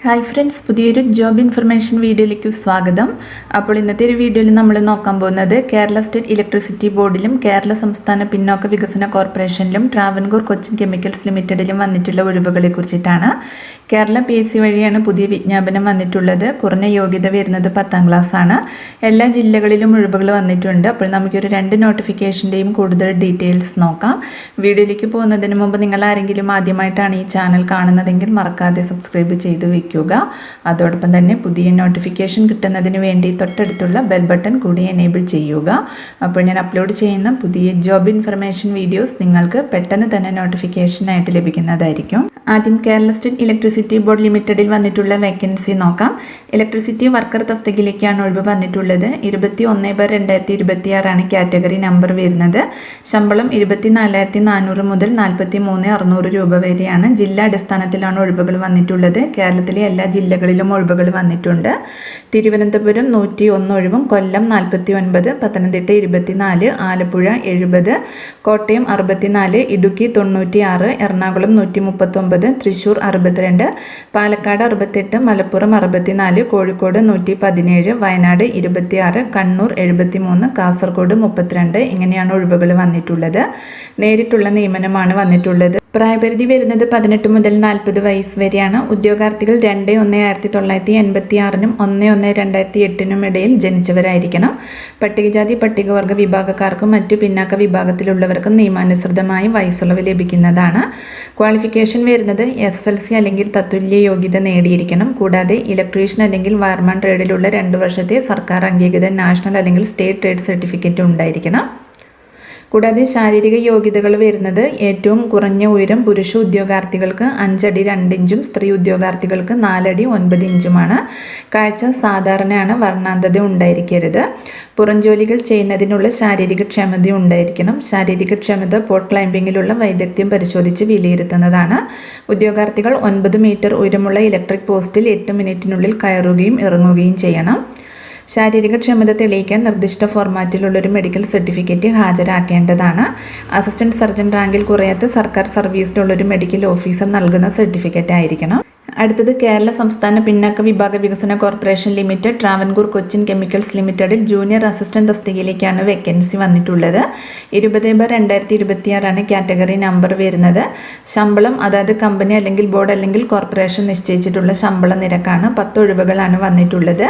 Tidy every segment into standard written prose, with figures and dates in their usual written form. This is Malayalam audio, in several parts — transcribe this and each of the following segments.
ഹായ് ഫ്രണ്ട്സ്, പുതിയൊരു ജോബ് ഇൻഫർമേഷൻ വീഡിയോയിലേക്ക് സ്വാഗതം. അപ്പോൾ ഇന്നത്തെ ഒരു വീഡിയോയിൽ നമ്മൾ നോക്കാൻ പോകുന്നത് കേരള സ്റ്റേറ്റ് ഇലക്ട്രിസിറ്റി ബോർഡിലും കേരള സംസ്ഥാന പിന്നോക്ക വികസന കോർപ്പറേഷനിലും ട്രാവൻകൂർ കൊച്ചിൻ കെമിക്കൽസ് ലിമിറ്റഡിലും വന്നിട്ടുള്ള ഒഴിവുകളെ കുറിച്ചിട്ടാണ്. കേരള PSC വഴിയാണ് പുതിയ വിജ്ഞാപനം വന്നിട്ടുള്ളത്. കുറഞ്ഞ യോഗ്യത വരുന്നത് 10ാം ക്ലാസ് ആണ്. എല്ലാ ജില്ലകളിലും ഒഴിവുകൾ വന്നിട്ടുണ്ട്. അപ്പോൾ നമുക്കൊരു 2 നോട്ടിഫിക്കേഷൻ്റെയും കൂടുതൽ ഡീറ്റെയിൽസ് നോക്കാം. വീഡിയോയിലേക്ക് പോകുന്നതിന് മുമ്പ് നിങ്ങൾ ആരെങ്കിലും ആദ്യമായിട്ടാണ് ഈ ചാനൽ കാണുന്നതെങ്കിൽ മറക്കാതെ സബ്സ്ക്രൈബ് ചെയ്ത് വയ്ക്കുക. അതോടൊപ്പം തന്നെ പുതിയ നോട്ടിഫിക്കേഷൻ കിട്ടുന്നതിന് വേണ്ടി തൊട്ടടുത്തുള്ള ബെൽ ബട്ടൺ കൂടി എനേബിൾ ചെയ്യുക. അപ്പോൾ ഞാൻ അപ്ലോഡ് ചെയ്യുന്ന പുതിയ ജോബ് ഇൻഫർമേഷൻ വീഡിയോസ് നിങ്ങൾക്ക് പെട്ടെന്ന് തന്നെ നോട്ടിഫിക്കേഷനായിട്ട് ലഭിക്കുന്നതായിരിക്കും. ആദ്യം കേരള സ്റ്റേറ്റ് ഇലക്ട്രിസിറ്റി ബോർഡ് ലിമിറ്റഡിൽ വന്നിട്ടുള്ള വേക്കൻസി നോക്കാം. ഇലക്ട്രിസിറ്റി വർക്കർ തസ്തികയിലേക്കാണ് ഒഴിവ് വന്നിട്ടുള്ളത്. 21/2026 കാറ്റഗറി നമ്പർ വരുന്നത്. ശമ്പളം 24,400 മുതൽ 43,600 രൂപ വരെയാണ്. ജില്ലാ അടിസ്ഥാനത്തിലാണ് ഒഴിവുകൾ വന്നിട്ടുള്ളത്. കേരളത്തിലെ എല്ലാ ജില്ലകളിലും ഒഴിവുകൾ വന്നിട്ടുണ്ട്. തിരുവനന്തപുരം 101 ഒഴിവും, കൊല്ലം 49, പത്തനംതിട്ട 24, ആലപ്പുഴ 70, കോട്ടയം 64, ഇടുക്കി 96, എറണാകുളം 139, തൃശ്ശൂർ 62, പാലക്കാട് 68, മലപ്പുറം 64, കോഴിക്കോട് 117, വയനാട് 26, കണ്ണൂർ 73, കാസർഗോഡ് 32. ഇങ്ങനെയാണ് ഒഴിവുകൾ വന്നിട്ടുള്ളത്. നേരിട്ടുള്ള നിയമനമാണ് വന്നിട്ടുള്ളത്. പ്രായപരിധി വരുന്നത് 18 മുതൽ 40 വയസ്സ് വരെയാണ്. ഉദ്യോഗാർത്ഥികൾ 2/1/1986 1/1/2008 ഇടയിൽ ജനിച്ചവരായിരിക്കണം. പട്ടികജാതി പട്ടികവർഗ വിഭാഗക്കാർക്കും മറ്റു പിന്നാക്ക വിഭാഗത്തിലുള്ളവർക്കും നിയമാനുസൃതമായി വയസ്സുളവ് ലഭിക്കുന്നതാണ്. ക്വാളിഫിക്കേഷൻ വരുന്നത് SSLC അല്ലെങ്കിൽ തത്തുല്യ യോഗ്യത നേടിയിരിക്കണം. കൂടാതെ ഇലക്ട്രീഷ്യൻ അല്ലെങ്കിൽ വയർമാൻ ട്രേഡിലുള്ള 2 വർഷത്തെ സർക്കാർ അംഗീകൃത നാഷണൽ അല്ലെങ്കിൽ സ്റ്റേറ്റ് ട്രേഡ് സർട്ടിഫിക്കറ്റ് ഉണ്ടായിരിക്കണം. കൂടാതെ ശാരീരിക യോഗ്യതകൾ വരുന്നത് ഏറ്റവും കുറഞ്ഞ ഉയരം പുരുഷ ഉദ്യോഗാർത്ഥികൾക്ക് 5 അടി 2 ഇഞ്ചും സ്ത്രീ ഉദ്യോഗാർത്ഥികൾക്ക് 4 അടി 9 ഇഞ്ചുമാണ്. കാഴ്ച സാധാരണയാണ്. വർണ്ണാന്തത ഉണ്ടായിരിക്കരുത്. പുറംജോലികൾ ചെയ്യുന്നതിനുള്ള ശാരീരിക ക്ഷമത ഉണ്ടായിരിക്കണം. ശാരീരിക ക്ഷമത പോട്ട് ക്ലൈംബിങ്ങിലുള്ള വൈദഗ്ധ്യം പരിശോധിച്ച് വിലയിരുത്തുന്നതാണ്. ഉദ്യോഗാർത്ഥികൾ 9 മീറ്റർ ഉയരമുള്ള ഇലക്ട്രിക് പോസ്റ്റിൽ 8 മിനിറ്റിനുള്ളിൽ കയറുകയും ഇറങ്ങുകയും ചെയ്യണം. ശാരീരിക ക്ഷമത തെളിയിക്കാൻ നിർദ്ദിഷ്ട ഫോർമാറ്റിലുള്ളൊരു മെഡിക്കൽ സർട്ടിഫിക്കറ്റ് ഹാജരാക്കേണ്ടതാണ്. അസിസ്റ്റന്റ് സർജൻ റാങ്കിൽ കുറയാത്ത സർക്കാർ സർവീസിലുള്ളൊരു മെഡിക്കൽ ഓഫീസർ നൽകുന്ന സർട്ടിഫിക്കറ്റ് ആയിരിക്കണം. അടുത്തത് കേരള സംസ്ഥാന പിന്നാക്ക വിഭാഗ വികസന corporation limited Travancore Cochin chemicals ലിമിറ്റഡിൽ ജൂനിയർ അസിസ്റ്റന്റ് തസ്തികയിലേക്കാണ് വേക്കൻസി വന്നിട്ടുള്ളത്. 20/2026 കാറ്റഗറി നമ്പർ വരുന്നത്. ശമ്പളം അതായത് കമ്പനി അല്ലെങ്കിൽ ബോർഡ് അല്ലെങ്കിൽ കോർപ്പറേഷൻ നിശ്ചയിച്ചിട്ടുള്ള ശമ്പള നിരക്കാണ്. 10 ഒഴിവുകളാണ് വന്നിട്ടുള്ളത്.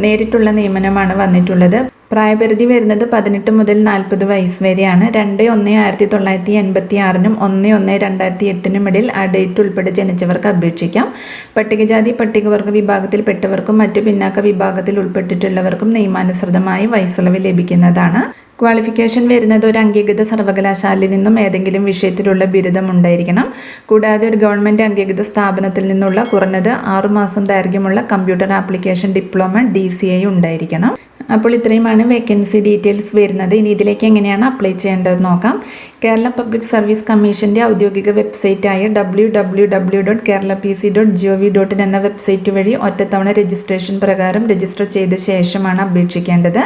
നേരിട്ടുള്ള നിയമനമാണ് വന്നിട്ടുള്ളത്. പ്രായപരിധി വരുന്നത് 18 മുതൽ 40 വയസ്സ് വരെയാണ്. 2/1/1986 1/1/2008 ഇടയിൽ ആ ഡേറ്റ് ഉൾപ്പെടെ ജനിച്ചവർക്ക് അപേക്ഷിക്കാം. പട്ടികജാതി പട്ടികവർഗ വിഭാഗത്തിൽപ്പെട്ടവർക്കും മറ്റു പിന്നാക്ക വിഭാഗത്തിൽ ഉൾപ്പെട്ടിട്ടുള്ളവർക്കും നിയമാനുസൃതമായി വയസ്സുളവ് ലഭിക്കുന്നതാണ്. ക്വാളിഫിക്കേഷൻ വരുന്നത് ഒരു അംഗീകൃത സർവകലാശാലയിൽ നിന്നും ഏതെങ്കിലും വിഷയത്തിലുള്ള ബിരുദം ഉണ്ടായിരിക്കണം. കൂടാതെ ഒരു ഗവൺമെൻറ് അംഗീകൃത സ്ഥാപനത്തിൽ നിന്നുള്ള കുറഞ്ഞത് 6 മാസം ദൈർഘ്യമുള്ള കമ്പ്യൂട്ടർ ആപ്ലിക്കേഷൻ ഡിപ്ലോമ DCI ഉണ്ടായിരിക്കണം. അപ്പോൾ ഇത്രയുമാണ് വേക്കൻസി ഡീറ്റെയിൽസ് വരുന്നത്. ഇനി ഇതിലേക്ക് എങ്ങനെയാണ് അപ്ലൈ ചെയ്യേണ്ടത് നോക്കാം. കേരള പബ്ലിക് സർവീസ് കമ്മീഷൻ്റെ ഔദ്യോഗിക വെബ്സൈറ്റായ www.keralapc.gov.in എന്ന വെബ്സൈറ്റ് വഴി ഒറ്റത്തവണ രജിസ്ട്രേഷൻ പ്രകാരം രജിസ്റ്റർ ചെയ്ത ശേഷമാണ് അപേക്ഷിക്കേണ്ടത്.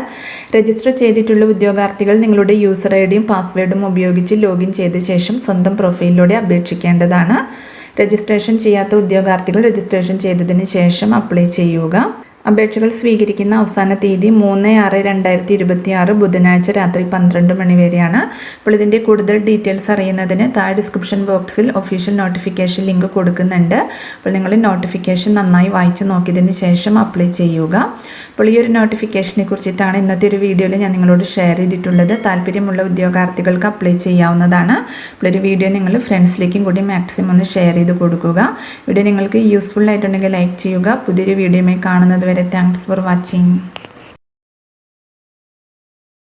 രജിസ്റ്റർ ചെയ്തിട്ടുള്ള ഉദ്യോഗാർത്ഥികൾ നിങ്ങളുടെ യൂസർ ഐഡിയും പാസ്വേഡും ഉപയോഗിച്ച് ലോഗിൻ ചെയ്ത ശേഷം സ്വന്തം പ്രൊഫൈലിലൂടെ അപേക്ഷിക്കേണ്ടതാണ്. രജിസ്ട്രേഷൻ ചെയ്യാത്ത ഉദ്യോഗാർത്ഥികൾ രജിസ്ട്രേഷൻ ചെയ്തതിന് ശേഷം അപ്ലൈ ചെയ്യുക. അപേക്ഷകൾ സ്വീകരിക്കുന്ന അവസാന തീയതി 3/6/2026 ബുധനാഴ്ച രാത്രി 12 മണി വരെയാണ്. അപ്പോൾ ഇതിൻ്റെ കൂടുതൽ ഡീറ്റെയിൽസ് അറിയുന്നതിന് താഴെ ഡിസ്ക്രിപ്ഷൻ ബോക്സിൽ ഒഫീഷ്യൽ നോട്ടിഫിക്കേഷൻ ലിങ്ക് കൊടുക്കുന്നുണ്ട്. അപ്പോൾ നിങ്ങൾ നോട്ടിഫിക്കേഷൻ നന്നായി വായിച്ച് നോക്കിയതിന് ശേഷം അപ്ലൈ ചെയ്യുക. അപ്പോൾ ഈ ഒരു നോട്ടിഫിക്കേഷനെ കുറിച്ചിട്ടാണ് ഇന്നത്തെ ഒരു വീഡിയോയിൽ ഞാൻ നിങ്ങളോട് ഷെയർ ചെയ്തിട്ടുള്ളത്. താല്പര്യമുള്ള ഉദ്യോഗാർത്ഥികൾക്ക് അപ്ലൈ ചെയ്യാവുന്നതാണ്. അപ്പോൾ ഒരു വീഡിയോ നിങ്ങൾ ഫ്രണ്ട്സിലേക്കും കൂടി മാക്സിമം ഒന്ന് ഷെയർ ചെയ്ത് കൊടുക്കുക. വീഡിയോ നിങ്ങൾക്ക് യൂസ്ഫുൾ ആയിട്ടുണ്ടെങ്കിൽ ലൈക്ക് ചെയ്യുക. പുതിയൊരു വീഡിയോയുമായി കാണുന്നത് വരെ താങ്ക്സ് ഫോർ വാച്ചിങ്.